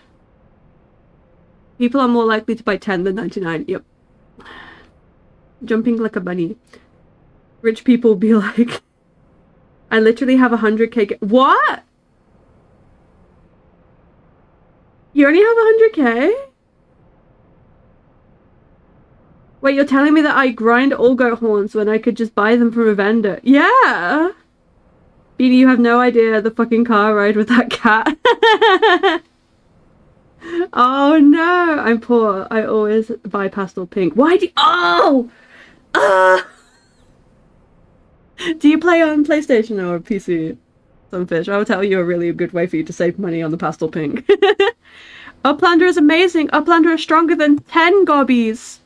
People are more likely to buy 10 than 99. Yep. Jumping like a bunny. Rich people be like, I literally have 100k. What? You only have 100k? Wait, you're telling me that I grind all goat horns when I could just buy them from a vendor? Yeah! Beanie, you have no idea the fucking car ride with that cat. Oh no! I'm poor. I always buy pastel pink. Why do you— Oh! Do you play on PlayStation or PC? Sunfish, I'll tell you a really good way for you to save money on the pastel pink. Uplander is amazing! Uplander is stronger than 10 gobbies!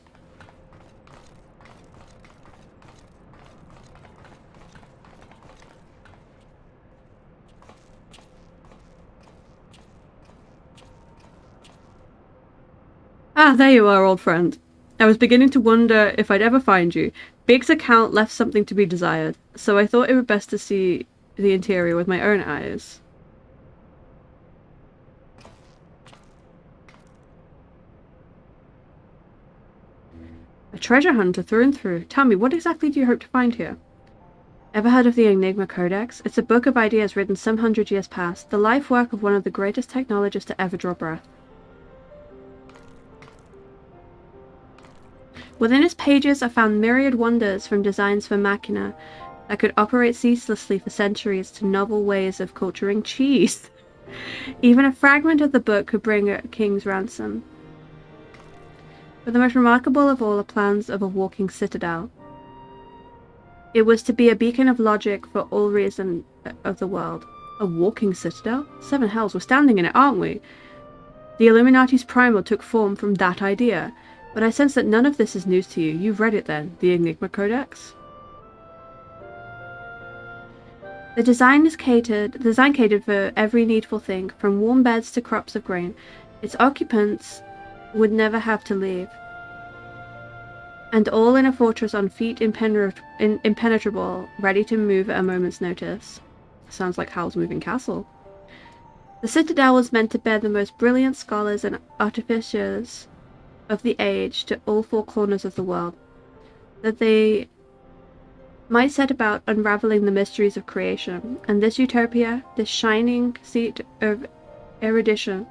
Ah, there you are, old friend. I was beginning to wonder if I'd ever find you. Big's account left something to be desired, so I thought it would best to see the interior with my own eyes. A treasure hunter through and through. Tell me, what exactly do you hope to find here? Ever heard of the Enigma Codex? It's a book of ideas written some 100 years past, the life work of one of the greatest technologists to ever draw breath. Within its pages are found myriad wonders, from designs for machina that could operate ceaselessly for centuries to novel ways of culturing cheese. Even a fragment of the book could bring a king's ransom. But the most remarkable of all are plans of a walking citadel. It was to be a beacon of logic for all reason of the world. A walking citadel? Seven hells, we're standing in it, aren't we? The Illuminati's primal took form from that idea. But I sense that none of this is news to you. You've read it then, the Enigma Codex? The design catered for every needful thing, from warm beds to crops of grain. Its occupants would never have to leave. And all in a fortress on feet impenetrable, ready to move at a moment's notice. Sounds like Howl's Moving Castle. The citadel was meant to bear the most brilliant scholars and artificers of the age to all four corners of the world, that they might set about unraveling the mysteries of creation, and this utopia, this shining seat of erudition,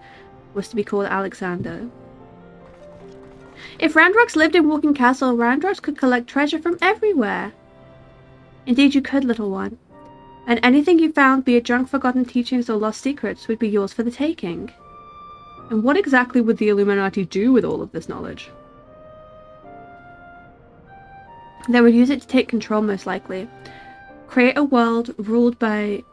was to be called Alexander. If Randrox lived in Walking Castle, Randrox could collect treasure from everywhere. Indeed you could, little one. And anything you found, be it junk, forgotten teachings, or lost secrets, would be yours for the taking. And what exactly would the Illuminati do with all of this knowledge? They would use it to take control, most likely. Create a world ruled by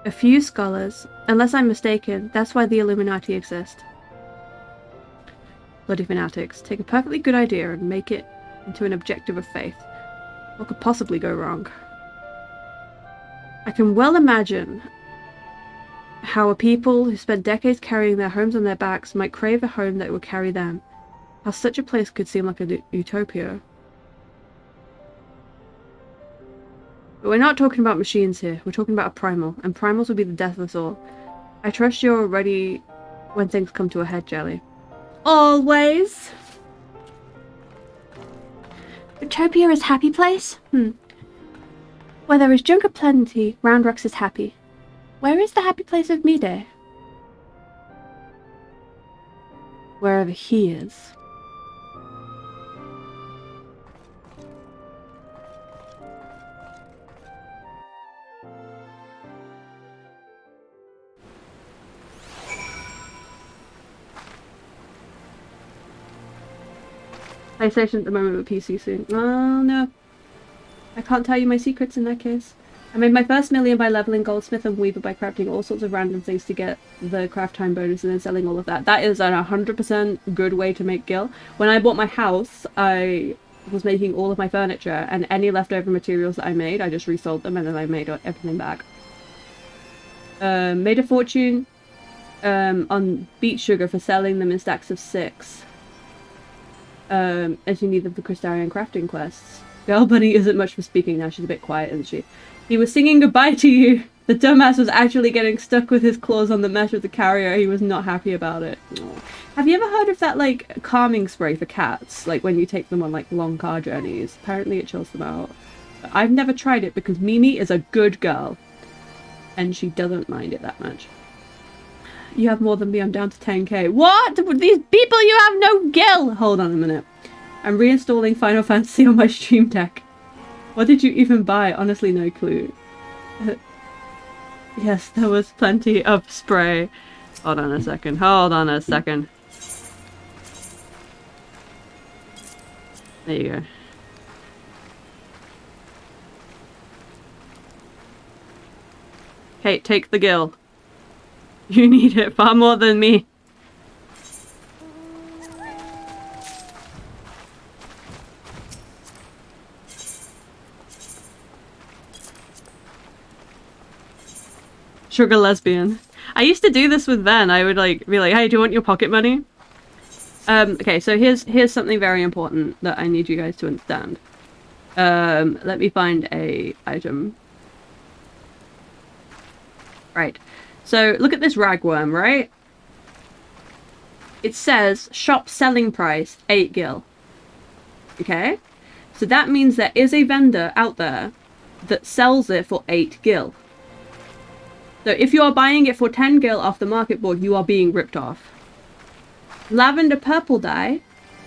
a few scholars. Unless I'm mistaken, that's why the Illuminati exist. Bloody fanatics. Take a perfectly good idea and make it into an objective of faith. What could possibly go wrong? I can well imagine how a people who spent decades carrying their homes on their backs might crave a home that would carry them. How such a place could seem like a utopia. But we're not talking about machines here. We're talking about a primal, and primals will be the death of us all. I trust you're ready when things come to a head, Jelly. Always! Utopia is happy place? Where there is junk aplenty, Roundrocks is happy. Where is the happy place of Mide? Wherever he is. PlayStation at the moment, but PC soon. Oh no. I can't tell you my secrets in that case. I made my first million by leveling Goldsmith and Weaver by crafting all sorts of random things to get the craft time bonus and then selling all of that. That is an 100% good way to make gil. When I bought my house, I was making all of my furniture, and any leftover materials that I made, I just resold them and then I made everything back. Made a fortune on beet sugar for selling them in stacks of 6. As you need them for Crystarian crafting quests. Girl Bunny isn't much for speaking now, she's a bit quiet, isn't she? He was singing goodbye to you! The dumbass was actually getting stuck with his claws on the mesh of the carrier. He was not happy about it. Aww. Have you ever heard of that, like, calming spray for cats? Like, when you take them on, like, long car journeys. Apparently it chills them out. But I've never tried it because Mimi is a good girl. And she doesn't mind it that much. You have more than me, I'm down to 10k. What? These people, you have no gil! Hold on a minute. I'm reinstalling Final Fantasy on my Stream Deck. What did you even buy? Honestly, no clue. Yes, there was plenty of spray. Hold on a second. Hold on a second. There you go. Kate, take the gil. You need it far more than me. Sugar lesbian. I used to do this with Ven. I would like be like, hey, do you want your pocket money? Okay, so here's something very important that I need you guys to understand. Let me find a item. Right. So look at this ragworm, right? It says shop selling price 8 gil. Okay? So that means there is a vendor out there that sells it for 8 gil. So if you are buying it for 10 gil off the market board, you are being ripped off. Lavender purple dye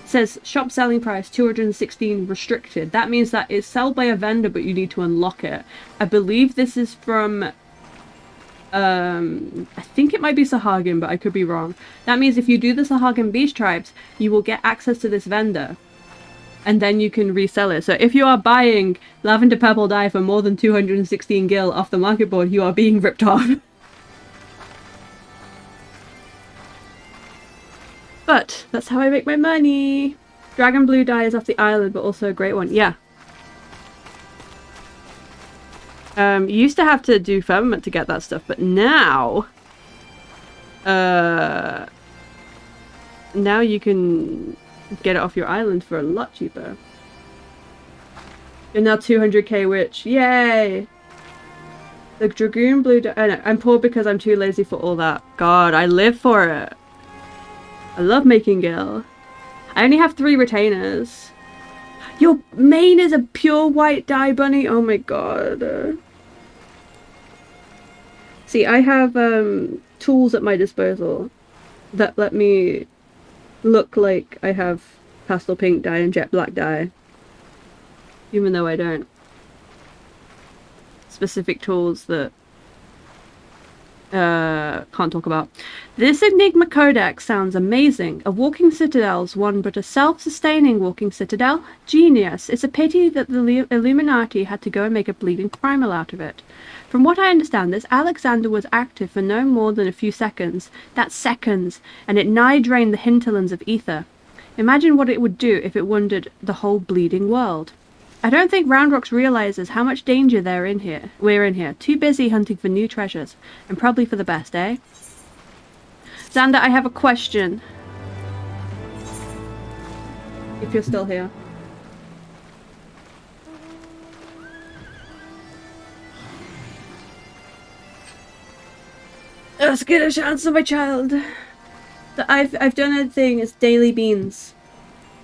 says shop selling price 216 restricted. That means that it's sold by a vendor, but you need to unlock it. I believe this is from I think it might be Sahagin, but I could be wrong. That means if you do the Sahagin Beast Tribes, you will get access to this vendor. And then you can resell it. So if you are buying lavender purple dye for more than 216 gil off the market board, you are being ripped off. But that's how I make my money. Dragon blue dye is off the island, but also a great one. Yeah. You used to have to do firmament to get that stuff, but now... now you can get it off your island for a lot cheaper. You're now 200k witch. Yay! The Dragoon Blue... Oh no, I'm poor because I'm too lazy for all that. God, I live for it. I love making gil. I only have 3 retainers. Your main is a pure white dye bunny? Oh my god. See, I have tools at my disposal that let me look like I have pastel pink dye and jet black dye. Even though I don't. specific tools that can't talk about. This Enigma Codex sounds amazing. A walking citadel's one, but a self-sustaining walking citadel? Genius. It's a pity that the Illuminati had to go and make a bleeding primal out of it. From what I understand, this Alexander was active for no more than a few seconds. That's seconds, and it nigh drained the hinterlands of ether. Imagine what it would do if it wounded the whole bleeding world. I don't think Round Rocks realizes how much danger we're in here. Too busy hunting for new treasures. And probably for the best, eh? Xander, I have a question. If you're still here. Let's get a chance of my child. I've done a thing, it's daily beans.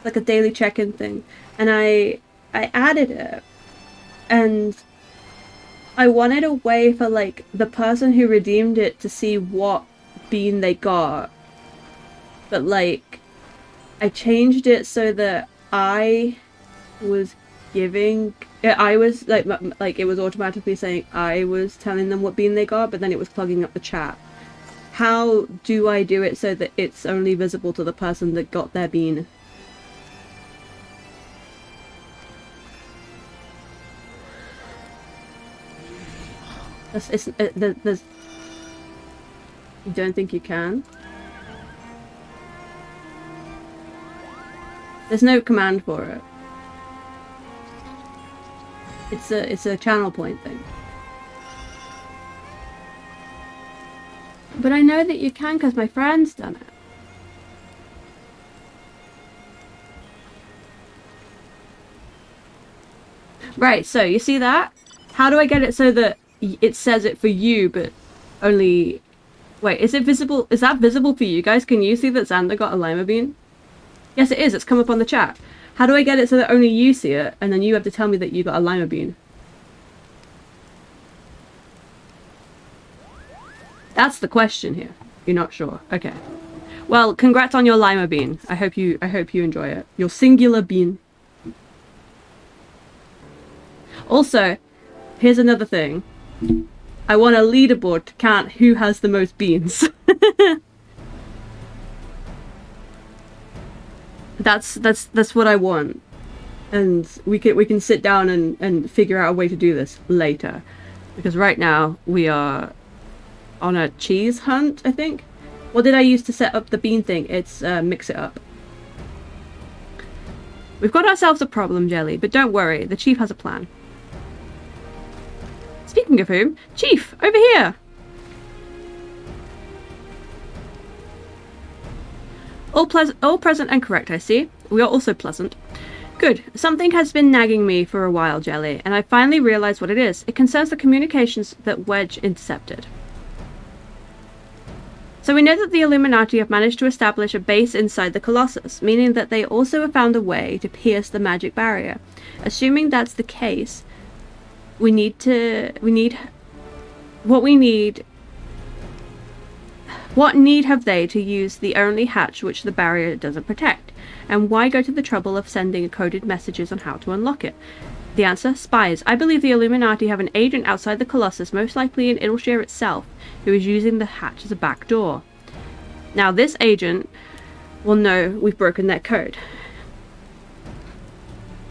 Like a daily check-in thing. And I added it, and I wanted a way for like the person who redeemed it to see what bean they got, but like I changed it so that I was giving I was like it was automatically saying I was telling them what bean they got, but then it was clogging up the chat. How do I do it so that it's only visible to the person that got their bean? There's... You don't think you can? There's no command for it. It's a channel point thing. But I know that you can because my friend's done it. Right, so you see that? How do I get it so that it says it for you, but only... Wait, is it visible? Is that visible for you guys? Can you see that Xander got a lima bean? Yes, it is. It's come up on the chat. How do I get it so that only you see it, and then you have to tell me that you got a lima bean? That's the question here. You're not sure. Okay. Well, congrats on your lima bean. I hope you enjoy it. Your singular bean. Also, here's another thing. I want a leaderboard to count who has the most beans. That's what I want. And we can sit down and figure out a way to do this later. Because right now we are on a cheese hunt, I think. What did I use to set up the bean thing? It's mix it up. We've got ourselves a problem, Jelly, but don't worry, the chief has a plan. Speaking of whom, Chief, over here! All present and correct, I see. We are also pleasant. Good. Something has been nagging me for a while, Jelly, and I finally realized what it is. It concerns the communications that Wedge intercepted. So we know that the Illuminati have managed to establish a base inside the Colossus, meaning that they also have found a way to pierce the magic barrier. Assuming that's the case, what need have they to use the only hatch which the barrier doesn't protect? And why go to the trouble of sending coded messages on how to unlock it? The answer? Spies. I believe the Illuminati have an agent outside the Colossus, most likely in Idleshire itself, who is using the hatch as a back door. Now this agent will know we've broken their code.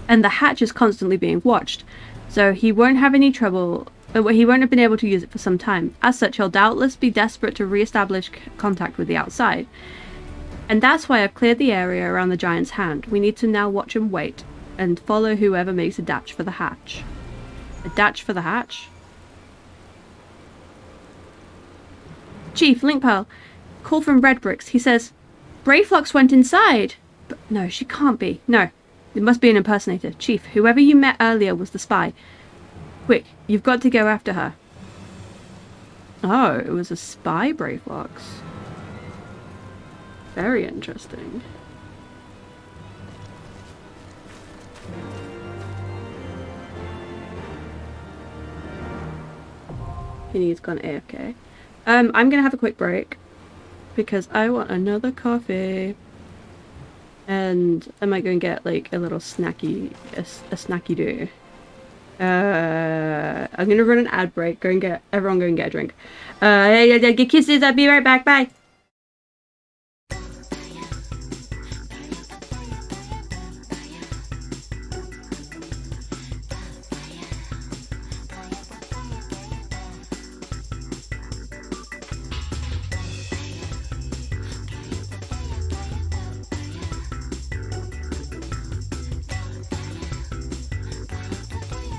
And the hatch is constantly being watched. So he won't have any trouble, he won't have been able to use it for some time. As such, he'll doubtless be desperate to re-establish contact with the outside. And that's why I've cleared the area around the giant's hand. We need to now watch and wait, and follow whoever makes a dash for the hatch. A dash for the hatch? Chief, Link Pearl, call from Red Bricks. He says, Brayflux went inside. But no, she can't be. No. It must be an impersonator. Chief, whoever you met earlier was the spy. Quick, you've got to go after her. Oh, it was a spy, Brayflux. Very interesting. Penny's gone AFK. I'm gonna have a quick break because I want another coffee. And I might go and get like a little snacky, a snacky do. I'm gonna run an ad break. Everyone go and get a drink. Kisses. I'll be right back. Bye.